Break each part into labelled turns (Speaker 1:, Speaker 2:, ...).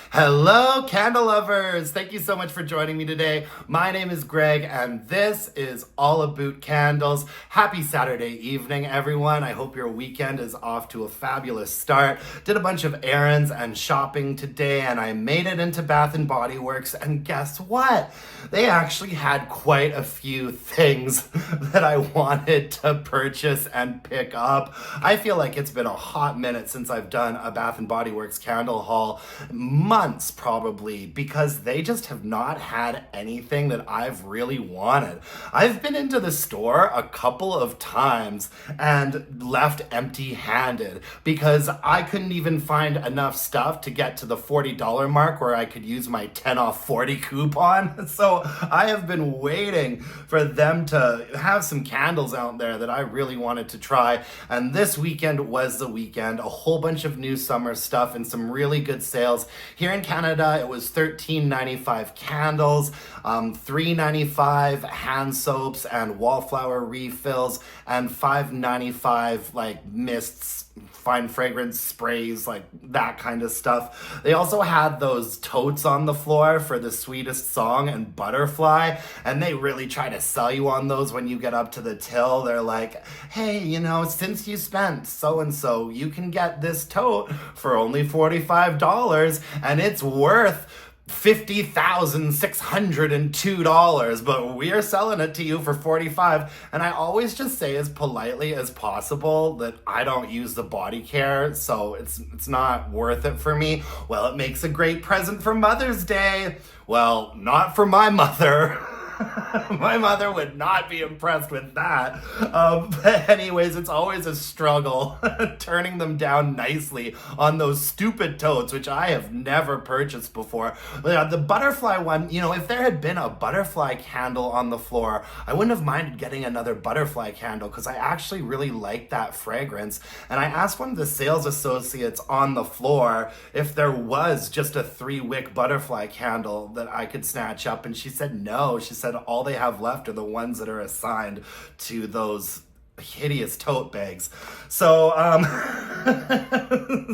Speaker 1: Hello, candle lovers! Thank you so much for joining me today. My name is Greg, and this is all Aboot Candles. Happy Saturday evening, everyone. I hope your weekend is off to a fabulous start. Did a bunch of errands and shopping today, and I made it into Bath and Body Works, and guess what? They actually had quite a few things that I wanted to purchase and pick up. I feel like it's been a hot minute since I've done a Bath and Body Works candle haul. Months probably, because they just have not had anything that I've really wanted. I've been into the store a couple of times and left empty-handed because I couldn't even find enough stuff to get to the $40 mark where I could use my 10 off 40 coupon. So I have been waiting for them to have some candles out there that I really wanted to try, and this weekend was the weekend. A whole bunch of new summer stuff and some really good sales. Here in Canada, it was $13.95 candles, $3.95 hand soaps and wallflower refills, and $5.95 like mists, fine fragrance sprays, like that kind of stuff. They also had those totes on the floor for the Sweetest Song and Butterfly, and they really try to sell you on those when you get up to the till. They're like, hey, since you spent so-and-so, you can get this tote for only $45, and it's worth $50,602, but we are selling it to you for $45. And I always just say as politely as possible that I don't use the body care, so it's not worth it for me. Well, it makes a great present for Mother's Day. Well, not for my mother. My mother would not be impressed with that. But anyways, it's always a struggle turning them down nicely on those stupid totes, which I have never purchased before. The butterfly one, if there had been a butterfly candle on the floor, I wouldn't have minded getting another butterfly candle because I actually really like that fragrance. And I asked one of the sales associates on the floor if there was just a 3-wick butterfly candle that I could snatch up, and she said no. She said all they have left are the ones that are assigned to those hideous tote bags. So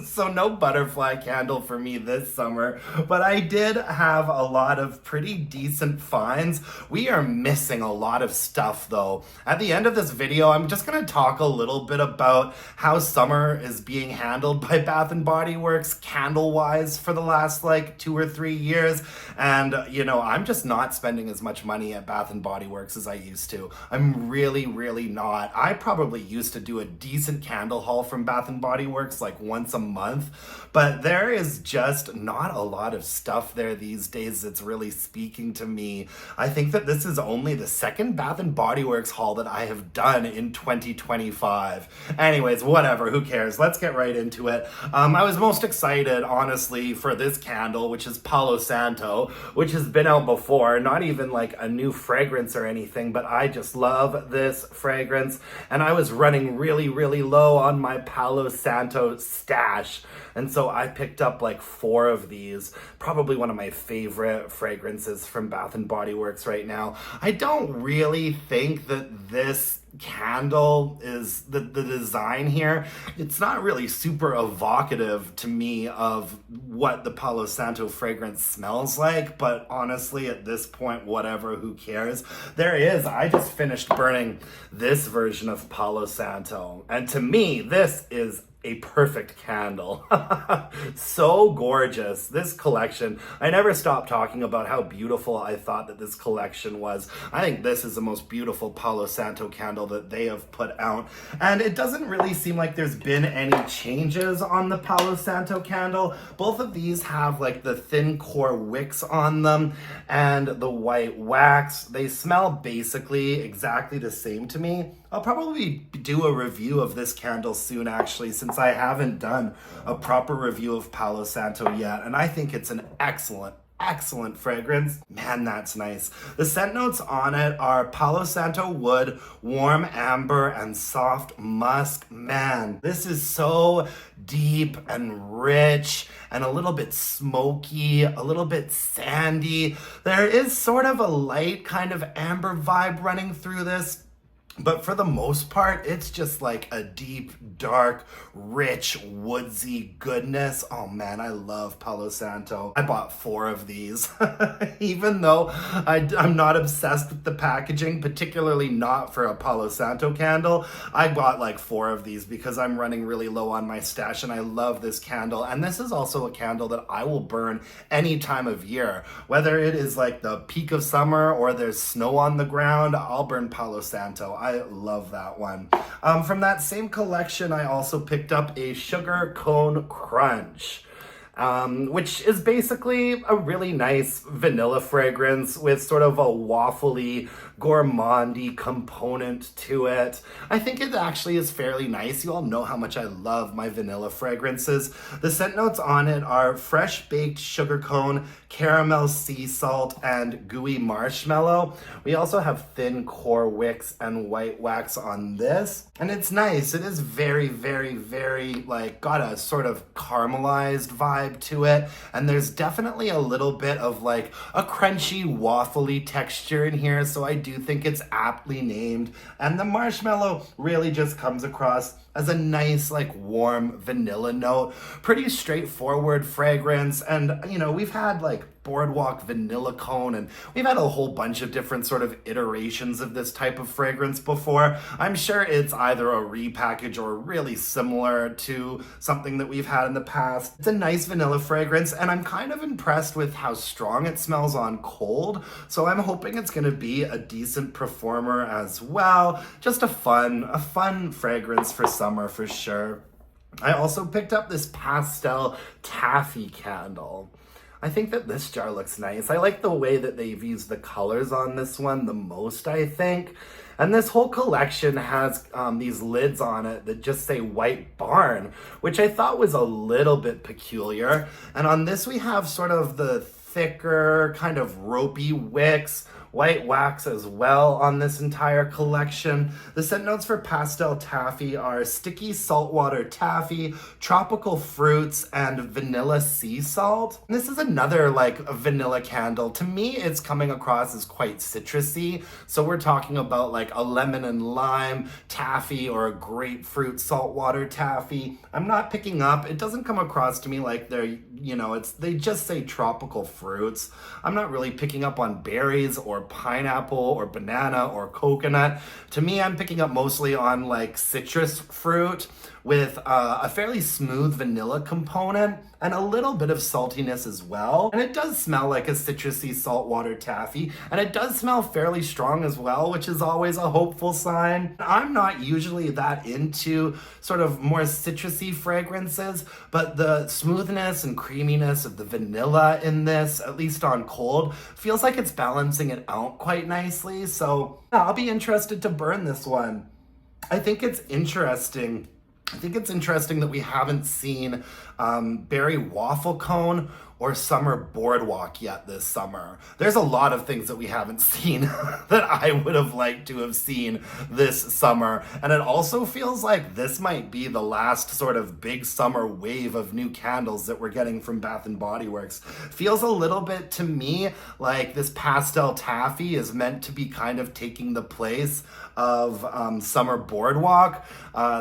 Speaker 1: so no butterfly candle for me this summer, but I did have a lot of pretty decent finds. We are missing a lot of stuff though. At the end of this video, I'm just gonna talk a little bit about how summer is being handled by Bath and Body Works candle wise for the last 2 or 3 years. And I'm just not spending as much money at Bath and Body Works as I used to. I'm really not. I probably used to do a decent candle haul from Bath and Body Works once a month, but there is just not a lot of stuff there these days that's really speaking to me. I think that this is only the second Bath and Body Works haul that I have done in 2025. Anyways, whatever, who cares? Let's get right into it. I was most excited, honestly, for this candle, which is Palo Santo, which has been out before, not even a new fragrance or anything, but I just love this fragrance. And I was running really low on my Palo Santo stash. And so I picked up 4 of these, probably one of my favorite fragrances from Bath and Body Works right now. I don't really think that this candle is the design here. It's not really super evocative to me of what the Palo Santo fragrance smells like, but honestly at this point, whatever, who cares? I just finished burning this version of Palo Santo, and to me this is a perfect candle. So gorgeous. This collection, I never stopped talking about how beautiful I thought that this collection was. I think this is the most beautiful Palo Santo candle that they have put out. And it doesn't really seem like there's been any changes on the Palo Santo candle. Both of these have the thin core wicks on them and the white wax. They smell basically exactly the same to me. I'll probably do a review of this candle soon, actually, since I haven't done a proper review of Palo Santo yet, and I think it's an excellent fragrance. Man, that's nice. The scent notes on it are Palo Santo wood, warm amber, and soft musk. Man, this is so deep and rich and a little bit smoky, a little bit sandy. There is sort of a light kind of amber vibe running through this. But for the most part, it's just like a deep, dark, rich, woodsy goodness. Oh man, I love Palo Santo. I bought 4 of these. Even though I'm not obsessed with the packaging, particularly not for a Palo Santo candle, I bought like 4 of these because I'm running really low on my stash and I love this candle. And this is also a candle that I will burn any time of year. Whether it is like the peak of summer or there's snow on the ground, I'll burn Palo Santo. I love that one. From that same collection, I also picked up a Sugar Cone Crunch, which is basically a really nice vanilla fragrance with sort of a waffly, gourmandy component to it. I think it actually is fairly nice. You all know how much I love my vanilla fragrances. The scent notes on it are fresh baked sugar cone, caramel sea salt, and gooey marshmallow. We also have thin core wicks and white wax on this. And it's nice. It is very, very, very like got a sort of caramelized vibe to it. And there's definitely a little bit of like a crunchy, waffly texture in here. So I do think it's aptly named. And the marshmallow really just comes across as a nice, like warm vanilla note. Pretty straightforward fragrance. And you know, we've had like boardwalk vanilla cone and we've had a whole bunch of different sort of iterations of this type of fragrance before. I'm sure it's either a repackage or really similar to something that we've had in the past. It's a nice vanilla fragrance and I'm kind of impressed with how strong it smells on cold. So I'm hoping it's gonna be a decent performer as well. Just a fun fragrance for summer for sure. I also picked up this Pastel Taffy candle. I think that this jar looks nice. I like the way that they've used the colors on this one the most, I think. And this whole collection has these lids on it that just say White Barn, which I thought was a little bit peculiar. And on this we have sort of the thicker, kind of ropey wicks, white wax as well on this entire collection. The scent notes for Pastel Taffy are sticky saltwater taffy, tropical fruits, and vanilla sea salt. And this is another like a vanilla candle. To me, it's coming across as quite citrusy. So we're talking about like a lemon and lime taffy or a grapefruit saltwater taffy. I'm not picking up, it doesn't come across to me like they're, you know, they just say tropical fruits. I'm not really picking up on berries or pineapple or banana or coconut. To me, I'm picking up mostly on like citrus fruit with a fairly smooth vanilla component and a little bit of saltiness as well. And it does smell like a citrusy saltwater taffy, and it does smell fairly strong as well, which is always a hopeful sign. I'm not usually that into sort of more citrusy fragrances, but the smoothness and creaminess of the vanilla in this, at least on cold, feels like it's balancing it out quite nicely. So yeah, I'll be interested to burn this one. I think it's interesting that we haven't seen berry waffle cone or summer boardwalk yet this summer. There's a lot of things that we haven't seen that I would have liked to have seen this summer. And it also feels like this might be the last sort of big summer wave of new candles that we're getting from Bath & Body Works. Feels a little bit to me like this Pastel Taffy is meant to be kind of taking the place of summer boardwalk.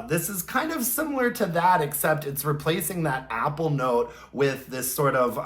Speaker 1: This is kind of similar to that, except it's replacing that apple note with this sort of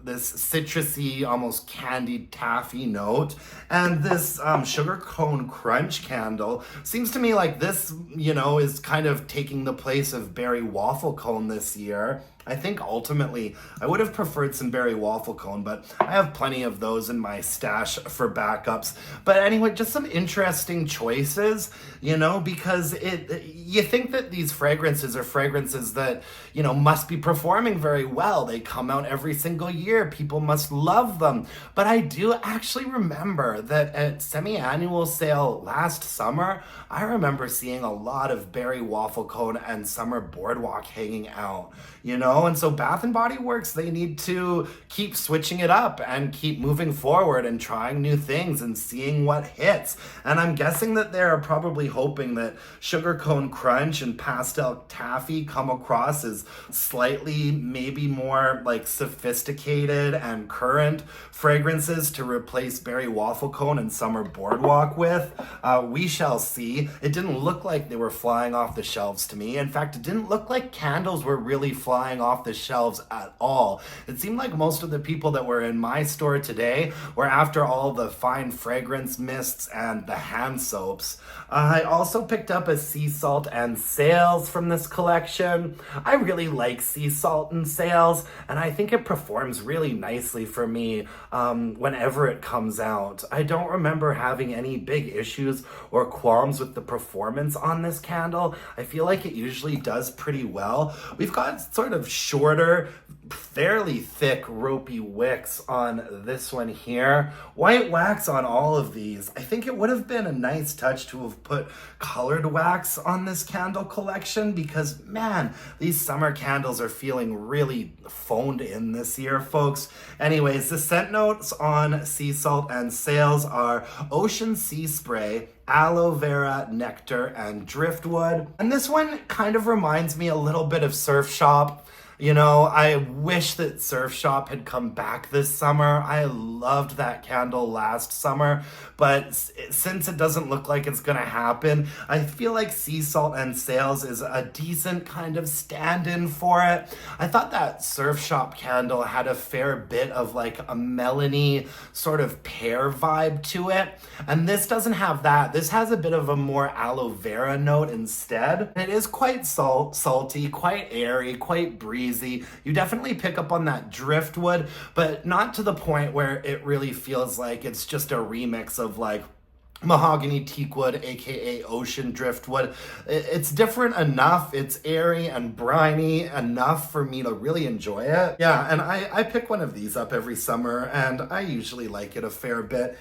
Speaker 1: this citrusy, almost candied taffy note. And this sugar cone crunch candle seems to me like this, you know, is kind of taking the place of berry waffle cone this year. I think ultimately I would have preferred some berry waffle cone, but I have plenty of those in my stash for backups. But anyway, just some interesting choices, you know, because you think that these fragrances are fragrances that, you know, must be performing very well. They come out every single year. People must love them. But I do actually remember that at semi-annual sale last summer, I remember seeing a lot of berry waffle cone and summer boardwalk hanging out, you know? know? And so Bath and Body Works, they need to keep switching it up and keep moving forward and trying new things and seeing what hits. And I'm guessing that they're probably hoping that Sugar Cone Crunch and Pastel Taffy come across as slightly maybe more like sophisticated and current fragrances to replace Berry Waffle Cone and Summer Boardwalk with. We shall see. It didn't look like they were flying off the shelves to me. In fact, it didn't look like candles were really flying off the shelves at all. It seemed like most of the people that were in my store today were after all the fine fragrance mists and the hand soaps. I also picked up a Sea Salt and Sails from this collection. I really like Sea Salt and Sails, and I think it performs really nicely for me whenever it comes out. I don't remember having any big issues or qualms with the performance on this candle. I feel like it usually does pretty well. We've got sort of shorter, fairly thick ropey wicks on this one here. White wax on all of these. I think it would have been a nice touch to have put colored wax on this candle collection because, man, these summer candles are feeling really phoned in this year, folks. Anyways, the scent notes on Sea Salt and Sails are Ocean Sea Spray, aloe vera, nectar, and driftwood. And this one kind of reminds me a little bit of Surf Shop. You know, I wish that Surf Shop had come back this summer. I loved that candle last summer, but since it doesn't look like it's gonna happen, I feel like Sea Salt and Sails is a decent kind of stand-in for it. I thought that Surf Shop candle had a fair bit of like a melony sort of pear vibe to it, and this doesn't have that. This has a bit of a more aloe vera note instead. It is quite salty, quite airy, quite breezy. You definitely pick up on that driftwood, but not to the point where it really feels like it's just a remix of like mahogany teakwood, aka ocean driftwood. It's different enough, it's airy and briny enough for me to really enjoy it. Yeah, and I pick one of these up every summer, and I usually like it a fair bit.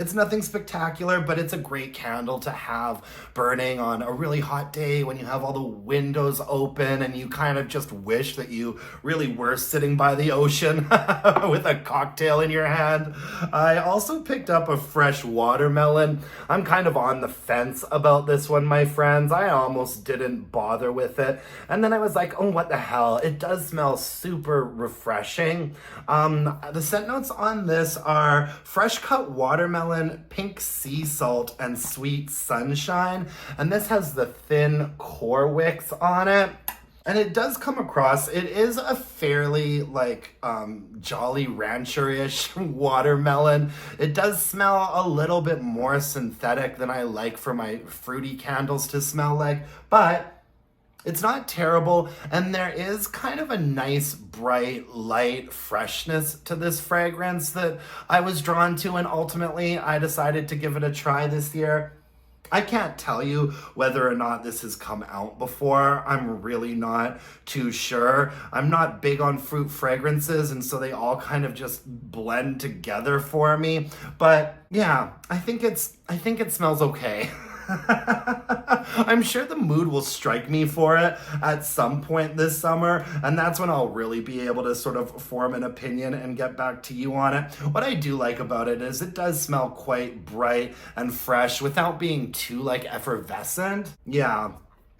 Speaker 1: It's nothing spectacular, but it's a great candle to have burning on a really hot day when you have all the windows open and you kind of just wish that you really were sitting by the ocean with a cocktail in your hand. I also picked up a fresh watermelon. I'm kind of on the fence about this one, my friends. I almost didn't bother with it. And then I was like, oh, what the hell? It does smell super refreshing. The scent notes on this are fresh cut watermelon, pink sea salt, and sweet sunshine. And this has the thin core wicks on it. And it does come across, it is a fairly like Jolly Rancher-ish watermelon. It does smell a little bit more synthetic than I like for my fruity candles to smell like, but it's not terrible, and there is kind of a nice, bright, light freshness to this fragrance that I was drawn to, and ultimately I decided to give it a try this year. I can't tell you whether or not this has come out before. I'm really not too sure. I'm not big on fruit fragrances, and so they all kind of just blend together for me. But yeah, I think it smells okay. I'm sure the mood will strike me for it at some point this summer, and that's when I'll really be able to sort of form an opinion and get back to you on it. What I do like about it is it does smell quite bright and fresh without being too like effervescent. Yeah.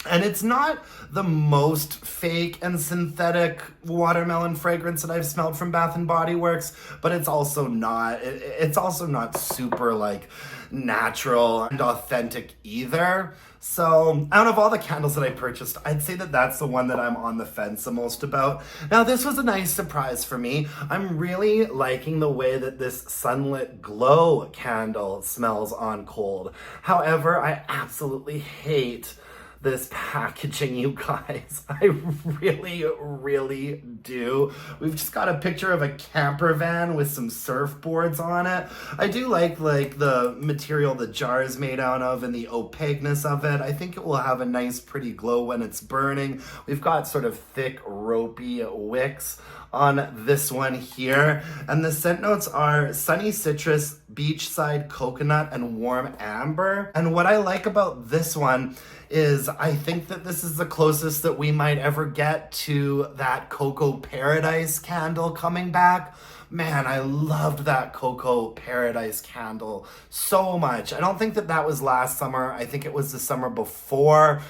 Speaker 1: And it's not the most fake and synthetic watermelon fragrance that I've smelled from Bath and Body Works, but it's also not super like natural and authentic either. So out of all the candles that I purchased, I'd say that that's the one that I'm on the fence the most about. Now, this was a nice surprise for me. I'm really liking the way that this Sunlit Glow candle smells on cold. However, I absolutely hate this packaging, you guys. I really do. We've just got a picture of a camper van with some surfboards on it. I do like the material the jar is made out of and the opaqueness of it. I think it will have a nice pretty glow when it's burning. We've got sort of thick ropey wicks on this one here. And the scent notes are sunny citrus, beachside coconut, and warm amber. And what I like about this one is I think that this is the closest that we might ever get to that Cocoa Paradise candle coming back. Man, I loved that Cocoa Paradise candle so much. I don't think that that was last summer. I think it was the summer before.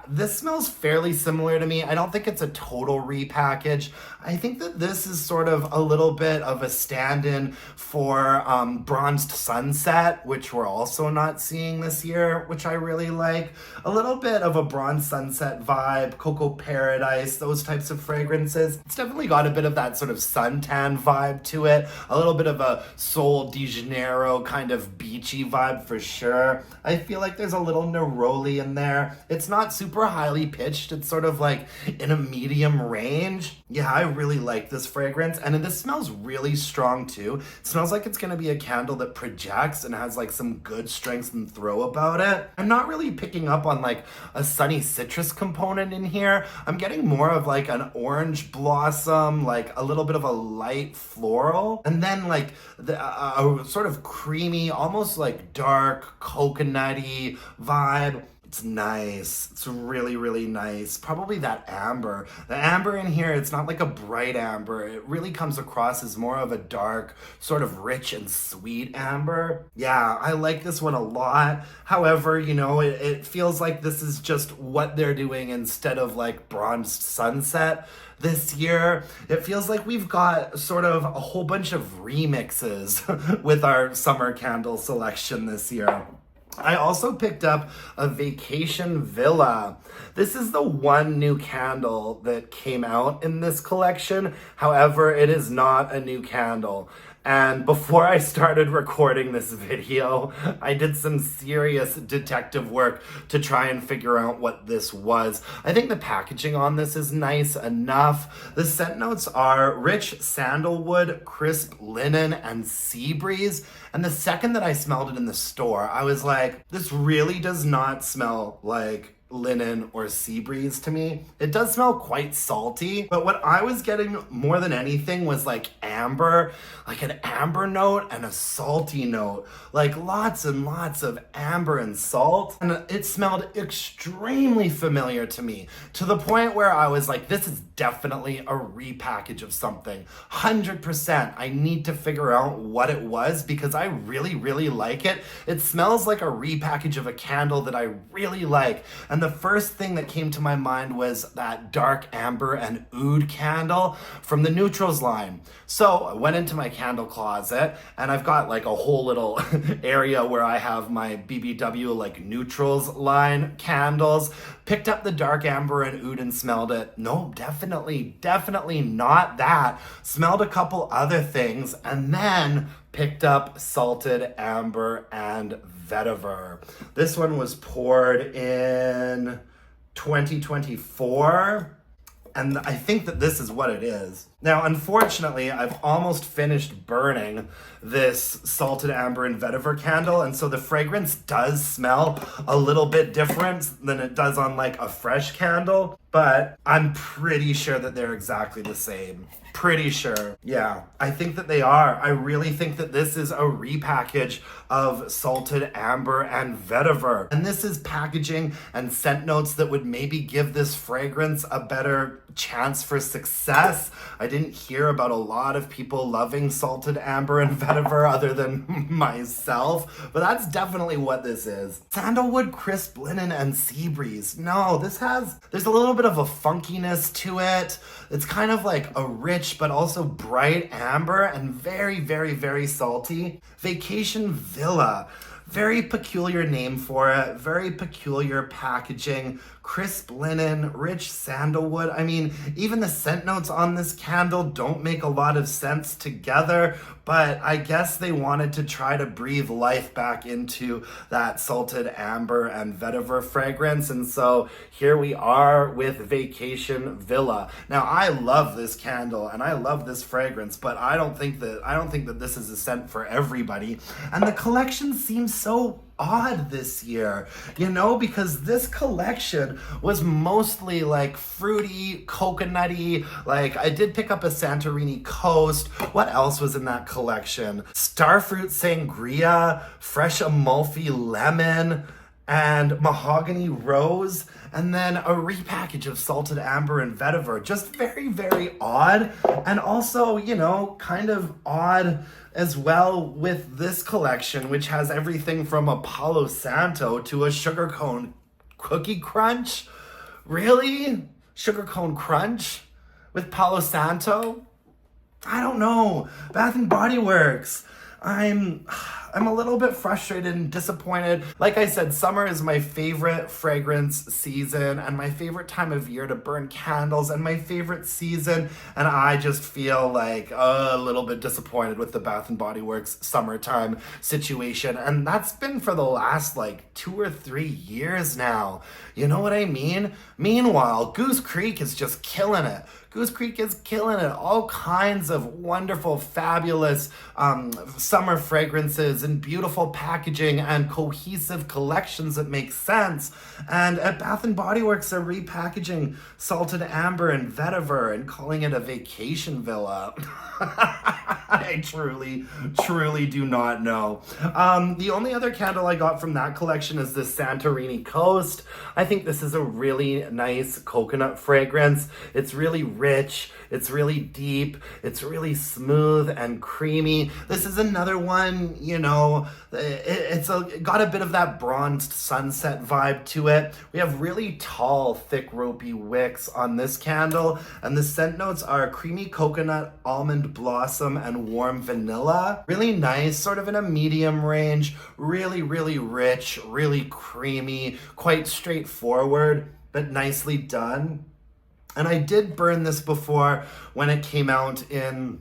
Speaker 1: This smells fairly similar to me. I don't think it's a total repackage. I think that this is sort of a little bit of a stand-in for Bronzed Sunset, which we're also not seeing this year, which I really like. A little bit of a Bronzed Sunset vibe, Cocoa Paradise, those types of fragrances. It's definitely got a bit of that sort of suntan vibe to it, a little bit of a Sol de Janeiro kind of beachy vibe for sure. I feel like there's a little neroli in there. It's not super highly pitched. It's sort of like in a medium range. Yeah, I really like this fragrance, and this smells really strong too. It smells like it's gonna be a candle that projects and has like some good strength and throw about it. I'm not really picking up on like a sunny citrus component in here. I'm getting more of like an orange blossom, like a little bit of a light floral, and then like a sort of creamy, almost like dark coconutty vibe. It's nice. It's really, really nice. Probably that amber. The amber in here, it's not like a bright amber. It really comes across as more of a dark, sort of rich and sweet amber. Yeah, I like this one a lot. However, you know, it feels like this is just what they're doing instead of like Bronzed Sunset this year. It feels like we've got sort of a whole bunch of remixes with our summer candle selection this year. I also picked up a Vacation Villa. This is the one new candle that came out in this collection. However, it is not a new candle. And before I started recording this video, I did some serious detective work to try and figure out what this was. I think the packaging on this is nice enough. The scent notes are rich sandalwood, crisp linen, and sea breeze. And the second that I smelled it in the store, I was like, this really does not smell like linen or sea breeze to me. It does smell quite salty, but what I was getting more than anything was like amber, like an amber note and a salty note, like lots and lots of amber and salt. And it smelled extremely familiar to me, to the point where I was like, this is definitely a repackage of something. 100%. I need to figure out what it was because I really, really like it. It smells like a repackage of a candle that I really like. And the first thing that came to my mind was that dark amber and oud candle from the Neutrals line. So I went into my candle closet, and I've got like a whole little area where I have my BBW like Neutrals line candles. Picked up the dark amber and oud and smelled it. No, definitely not that. Smelled a couple other things, and then picked up salted amber and vetiver. This one was poured in 2024. And I think that this is what it is. Now, unfortunately, I've almost finished burning this salted amber and vetiver candle, and so the fragrance does smell a little bit different than it does on like a fresh candle, but I'm pretty sure that they're exactly the same. Pretty sure. Yeah, I think that they are. I really think that this is a repackage of salted amber and vetiver. And this is packaging and scent notes that would maybe give this fragrance a better chance for success. I didn't hear about a lot of people loving salted amber and vetiver other than myself, but that's definitely what this is. Sandalwood, crisp linen, and sea breeze. No, there's a little bit of a funkiness to it. It's kind of like a rich but also bright amber and very, very, very salty. Vacation Villa. Very peculiar name for it, very peculiar packaging, crisp linen, rich sandalwood. I mean, even the scent notes on this candle don't make a lot of sense together, but I guess they wanted to try to breathe life back into that salted amber and vetiver fragrance, and so here we are with Vacation Villa. Now, I love this candle and I love this fragrance, but I don't think that this is a scent for everybody, and the collection seems so odd this year, you know, because this collection was mostly like fruity, coconutty. Like I did pick up a Santorini Coast. What else was in that collection? Starfruit Sangria, Fresh Amalfi Lemon, and Mahogany Rose, and then a repackage of Salted Amber and Vetiver. Just very, very odd. And also, you know, kind of odd as well with this collection, which has everything from a Palo Santo to a sugar cone cookie crunch. Really? Sugar cone crunch with Palo Santo? I don't know. Bath and Body Works. I'm a little bit frustrated and disappointed. Like I said, summer is my favorite fragrance season and my favorite time of year to burn candles and my favorite season. And I just feel like a little bit disappointed with the Bath and Body Works summertime situation. And that's been for the last like 2 or 3 years now. You know what I mean? Meanwhile, Goose Creek is just killing it. Goose Creek is killing it. All kinds of wonderful, fabulous summer fragrances and beautiful packaging and cohesive collections that make sense. And at Bath and Body Works, they're repackaging Salted Amber and Vetiver and calling it a vacation villa. I truly do not know. The only other candle I got from that collection is the Santorini Coast. I think this is a really nice coconut fragrance. It's really rich, it's really deep, it's really smooth and creamy. This is another one, you know, it's got a bit of that bronzed sunset vibe to it. We have really tall, thick, ropey wicks on this candle, and the scent notes are creamy coconut, almond blossom, and warm vanilla. Really nice, sort of in a medium range, really, really rich, really creamy, quite straightforward, but nicely done. And I did burn this before when it came out in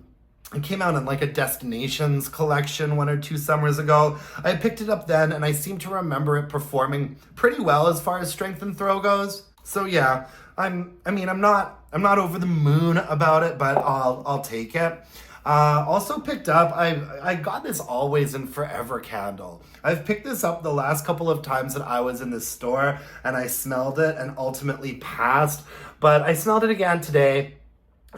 Speaker 1: like a Destinations collection 1 or 2 summers ago. I picked it up then and I seem to remember it performing pretty well as far as strength and throw goes. So yeah, I'm not over the moon about it, but I'll take it. Also picked up, I got this Always and Forever candle. I've picked this up the last couple of times that I was in this store and I smelled it and ultimately passed, but I smelled it again today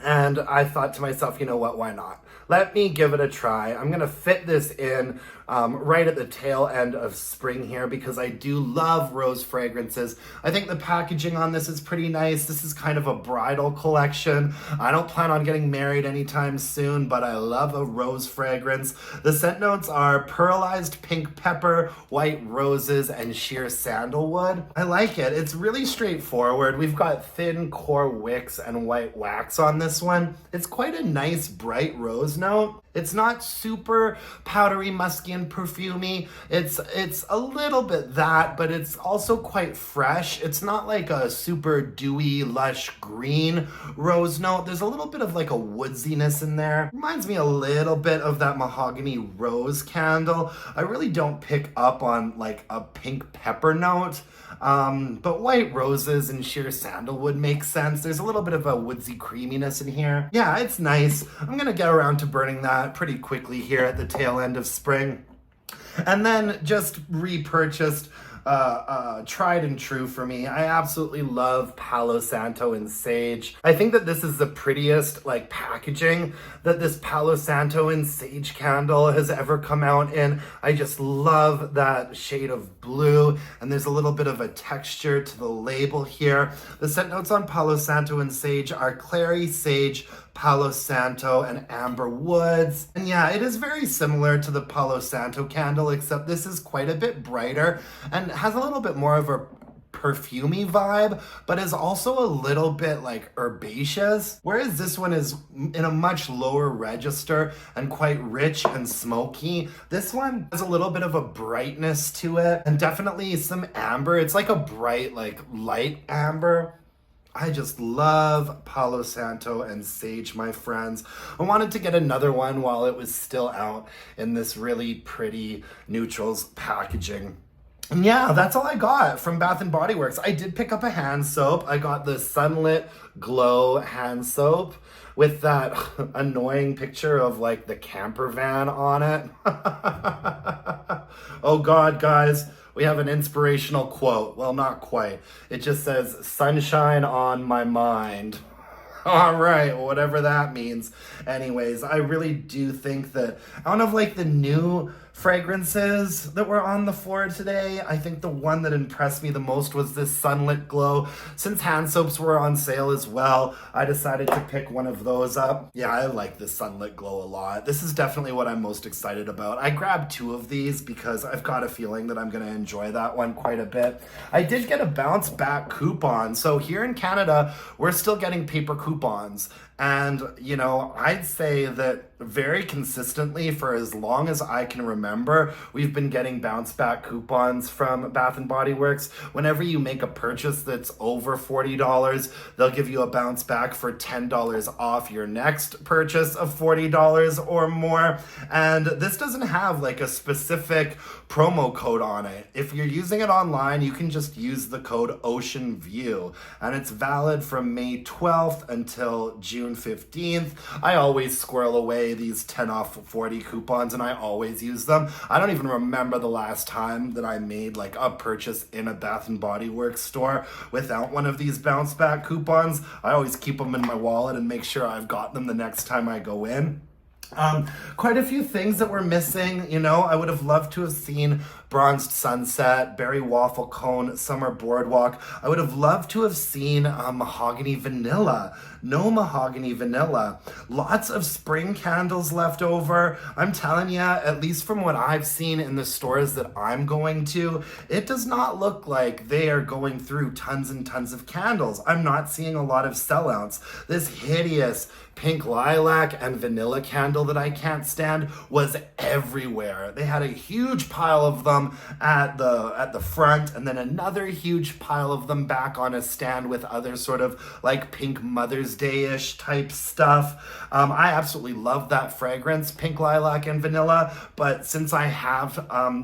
Speaker 1: and I thought to myself, you know what, why not? Let me give it a try. I'm gonna fit this in right at the tail end of spring here because I do love rose fragrances. I think the packaging on this is pretty nice. This is kind of a bridal collection. I don't plan on getting married anytime soon, but I love a rose fragrance. The scent notes are pearlized pink pepper, white roses, and sheer sandalwood. I like it. It's really straightforward. We've got thin core wicks and white wax on this one. It's quite a nice bright rose note. It's not super powdery, musky, and perfumey. It's a little bit that, but it's also quite fresh. It's not like a super dewy, lush green rose note. There's a little bit of like a woodsiness in there. Reminds me a little bit of that mahogany rose candle. I really don't pick up on like a pink pepper note. But white roses and sheer sandalwood makes sense. There's a little bit of a woodsy creaminess in here. Yeah, it's nice. I'm gonna get around to burning that pretty quickly here at the tail end of spring. And then just repurchased tried and true for me. I absolutely love Palo Santo and Sage. I think that this is the prettiest like packaging that this Palo Santo and Sage candle has ever come out in. I just love that shade of blue, and there's a little bit of a texture to the label here. The scent notes on Palo Santo and Sage are clary sage, Palo Santo, and amber woods. And yeah, it is very similar to the Palo Santo candle, except this is quite a bit brighter and has a little bit more of a perfumey vibe, but is also a little bit like herbaceous, whereas this one is in a much lower register and quite rich and smoky. This one has a little bit of a brightness to it and definitely some amber. It's like a bright, like light amber. I just love Palo Santo and Sage, my friends. I wanted to get another one while it was still out in this really pretty neutrals packaging. And yeah, that's all I got from Bath and Body Works. I did pick up a hand soap. I got the Sunlit Glow hand soap with that annoying picture of like the camper van on it. Oh God, guys, we have an inspirational quote. Well, not quite. It just says, "Sunshine on my mind." All right, whatever that means. Anyways, I really do think that out of like the new fragrances that were on the floor today, I think the one that impressed me the most was this Sunlit Glow. Since hand soaps were on sale as well, I decided to pick one of those up. Yeah, I like this Sunlit Glow a lot. This is definitely what I'm most excited about. I grabbed 2 of these because I've got a feeling that I'm gonna enjoy that one quite a bit. I did get a bounce back coupon. So here in Canada, we're still getting paper coupons. And, you know, I'd say that very consistently for as long as I can remember, we've been getting bounce back coupons from Bath and Body Works. Whenever you make a purchase that's over $40, they'll give you a bounce back for $10 off your next purchase of $40 or more. And this doesn't have like a specific promo code on it. If you're using it online, you can just use the code Ocean View, and it's valid from May 12th until June 15th. I always squirrel away these 10 off 40 coupons and I always use them. I don't even remember the last time that I made like a purchase in a Bath and Body Works store without one of these bounce back coupons. I always keep them in my wallet and make sure I've got them the next time I go in. Quite a few things that were missing. You know, I would have loved to have seen Bronzed Sunset, Berry Waffle Cone, Summer Boardwalk. I would have loved to have seen Mahogany Vanilla. No Mahogany Vanilla. Lots of spring candles left over. I'm telling you, at least from what I've seen in the stores that I'm going to, it does not look like they are going through tons and tons of candles. I'm not seeing a lot of sellouts. This hideous pink lilac and vanilla candle that I can't stand was everywhere. They had a huge pile of them at the front, and then another huge pile of them back on a stand with other sort of like pink Mother's Day-ish type stuff. I absolutely love that fragrance, pink lilac and vanilla, but since I have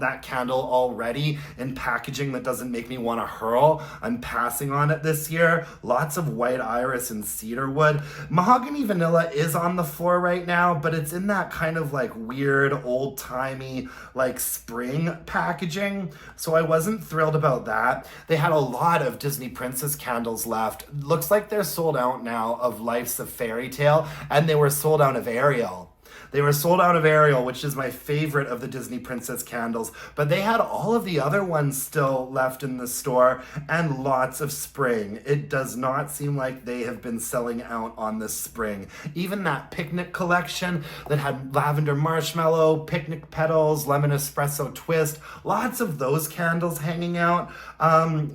Speaker 1: that candle already in packaging that doesn't make me want to hurl, I'm passing on it this year. Lots of white iris and cedarwood. Mahogany vanilla is on the floor right now, but it's in that kind of like weird old-timey like spring packaging, so I wasn't thrilled about that. They had a lot of Disney Princess candles left. Looks like they're sold out now of Life's a Fairy Tale, and they were sold out of Ariel. They were sold out of Ariel, which is my favorite of the Disney Princess candles, but they had all of the other ones still left in the store and lots of spring. It does not seem like they have been selling out on this spring. Even that picnic collection that had lavender marshmallow, picnic petals, lemon espresso twist, lots of those candles hanging out.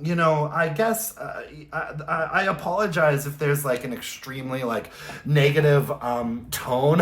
Speaker 1: You know, I guess I apologize if there's like an extremely like negative tone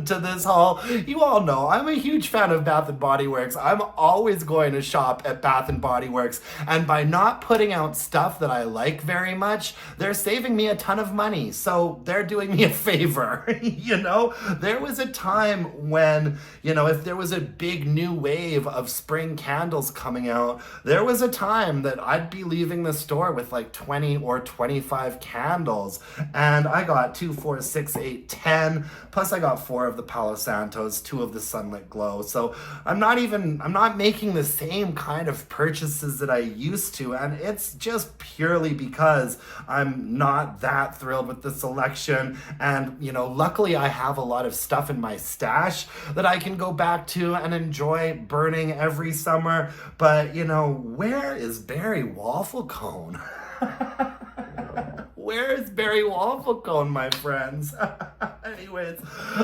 Speaker 1: to this haul. You all know I'm a huge fan of Bath and Body Works. I'm always going to shop at Bath and Body Works, and by not putting out stuff that I like very much, they're saving me a ton of money. So they're doing me a favor. You know, there was a time when, you know, if there was a big new wave of spring candles coming out, there was a time that I'd be leaving the store with like 20 or 25 candles, and I got 2, 4, 6, 8, 10, plus I got 4 of the Palo Santos, 2 of the Sunlit Glow. So I'm not making the same kind of purchases that I used to, and it's just purely because I'm not that thrilled with the selection. And, you know, luckily I have a lot of stuff in my stash that I can go back to and enjoy burning every summer. But, you know, where is Berry Waffle Cone? Where is Berry Waffle Cone, my friends? Anyways,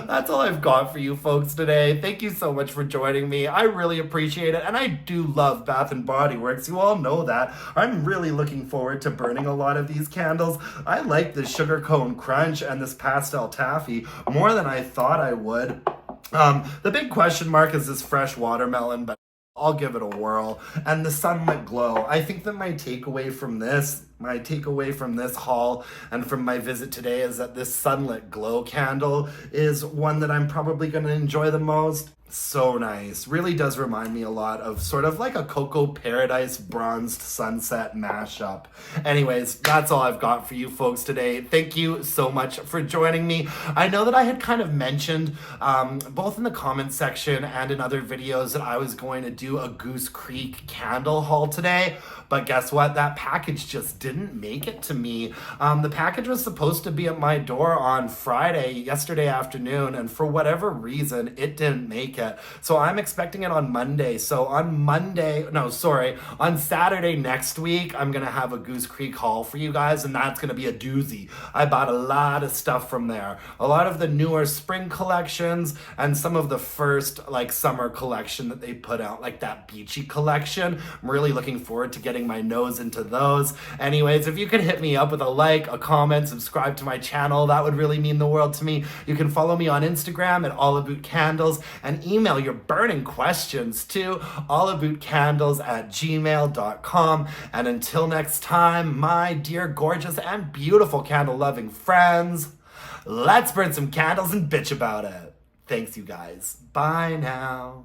Speaker 1: that's all I've got for you folks today. Thank you so much for joining me. I really appreciate it, and I do love Bath and Body Works. You all know that. I'm really looking forward to burning a lot of these candles. I like this Sugar Cone Crunch and this Pastel Taffy more than I thought I would. The big question mark is this fresh watermelon, but I'll give it a whirl. And the Sunlit Glow. I think that my takeaway from this My takeaway from this haul and from my visit today is that this Sunlit Glow candle is one that I'm probably going to enjoy the most. So nice. Really does remind me a lot of sort of like a Cocoa Paradise bronzed sunset mashup. Anyways, that's all I've got for you folks today. Thank you so much for joining me. I know that I had kind of mentioned both in the comment section and in other videos that I was going to do a Goose Creek candle haul today, but guess what? That package just didn't make it to me. The package was supposed to be at my door on Friday, yesterday afternoon, and for whatever reason, it didn't make it. So I'm expecting it on Monday. So on Saturday next week, I'm gonna have a Goose Creek haul for you guys, and that's gonna be a doozy. I bought a lot of stuff from there. A lot of the newer spring collections and some of the first like summer collection that they put out, like that beachy collection. I'm really looking forward to getting my nose into those. Anyways, if you could hit me up with a like, a comment, subscribe to my channel, that would really mean the world to me. You can follow me on Instagram at Aboot Candles and email your burning questions to allabootcandles@gmail.com. And until next time, my dear, gorgeous, and beautiful candle-loving friends, let's burn some candles and bitch about it. Thanks, you guys. Bye now.